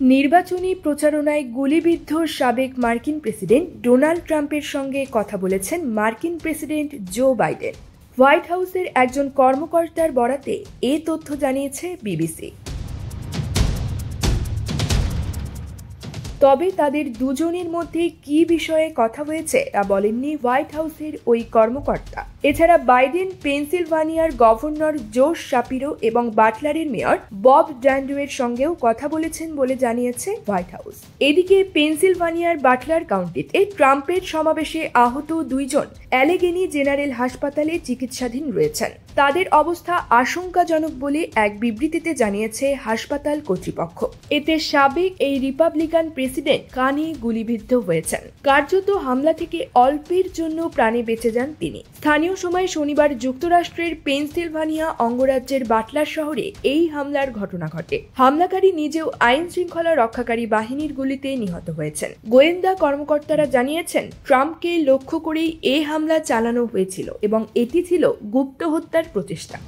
নির্বাচনী প্রচারণায় গুলিবিদ্ধ সাবেক মার্কিন প্রেসিডেন্ট ডোনাল্ড ট্রাম্পের সঙ্গে কথা বলেছেন মার্কিন প্রেসিডেন্ট জো বাইডেন। হোয়াইট হাউসের একজন কর্মকর্তার বরাতে এ তথ্য জানিয়েছে বিবিসি। তবে তাদের দুজনের মধ্যে কি বিষয়ে কথা হয়েছে তা বলেননি হোয়াইট হাউসের ওই কর্মকর্তা। এছাড়া বাইডেন পেনসিলভানিয়ার গভর্নর জোশ শাপিরো এবং বাটলারের মেয়র বব ড্যান্ডুয়ের সঙ্গেও কথা বলেছেন বলে জানিয়েছে হোয়াইট হাউস। এদিকে পেনসিলভানিয়ার বাটলার কাউন্টিতে ট্রাম্পের সমাবেশে আহত দুইজন অ্যালেগেনি জেনারেল হাসপাতালে চিকিৎসাধীন রয়েছেন। তাদের অবস্থা আশঙ্কাজনক বলে এক বিবৃতিতে জানিয়েছে হাসপাতাল কর্তৃপক্ষ। এতে সাবেক এই রিপাবলিকান প্রেসিডেন্ট কানে গুলিবিদ্ধ হয়েছেন। কার্যত হামলা থেকে অল্পের জন্য প্রাণে বেঁচে যান তিনি। স্থানীয় সময় শনিবার যুক্তরাষ্ট্রের পেনসিলভানিয়া অঙ্গরাজ্যের বাটলার শহরে এই হামলার ঘটনা ঘটে। হামলাকারী নিজেও আইন শৃঙ্খলা রক্ষাকারী বাহিনীর গুলিতে নিহত হয়েছেন। গোয়েন্দা কর্মকর্তারা জানিয়েছেন, ট্রাম্পকে লক্ষ্য করেই এই হামলা চালানো হয়েছিল এবং এটি ছিল গুপ্ত হত্যার প্রচেষ্টা।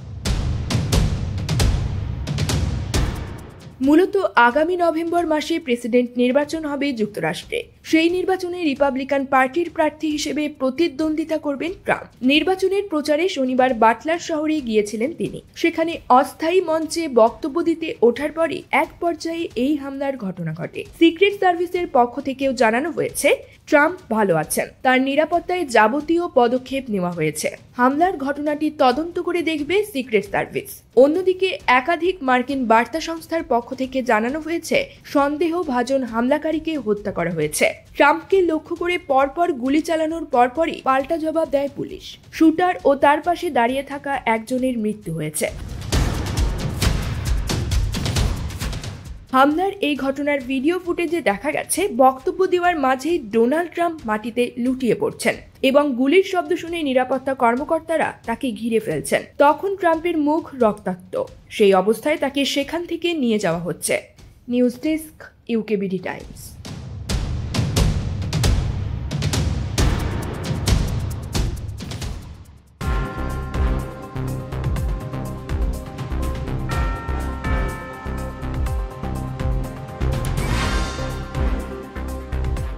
মূলত আগামী নভেম্বর মাসে প্রেসিডেন্ট নির্বাচন হবে যুক্তরাষ্ট্রে। সেই নির্বাচনে রিপাবলিকান পার্টির প্রার্থী হিসেবে প্রতিদ্বন্দ্বিতা করবেন ট্রাম্প। নির্বাচনের প্রচারে শনিবার বাটলার শহরে গিয়েছিলেন তিনি। সেখানে অস্থায়ী মঞ্চে বক্তব্য দিতে ওঠার পরে এক পর্যায়ে এই হামলার ঘটনা ঘটে। সিক্রেট সার্ভিসের পক্ষ থেকেও জানানো হয়েছে, ট্রাম্প ভালো আছেন, তার নিরাপত্তায় যাবতীয় পদক্ষেপ নেওয়া হয়েছে। হামলার ঘটনাটি তদন্ত করে দেখবে সিক্রেট সার্ভিস। অন্যদিকে একাধিক মার্কিন বার্তা সংস্থার পক্ষ থেকে জানানো হয়েছে, সন্দেহভাজন হামলাকারীকে হত্যা করা হয়েছে। ট্রাম্পকে লক্ষ্য করে পরপর গুলি চালানোর পরপরই পাল্টা জবাব দেয় পুলিশ। শুটার ও তার পাশে দাঁড়িয়ে থাকা একজনের মৃত্যু হয়েছে। হামলার এই ঘটনার ভিডিও ফুটেজে দেখা গেছে, বক্তব্য দেওয়ার মাঝেই ডোনাল্ড ট্রাম্প মাটিতে লুটিয়ে পড়ছেন এবং গুলির শব্দ শুনে নিরাপত্তা কর্মকর্তারা তাকে ঘিরে ফেলছেন। তখন ট্রাম্পের মুখ রক্তাক্ত। সেই অবস্থায় তাকে সেখান থেকে নিয়ে যাওয়া হচ্ছে। News desk, UKBD Times.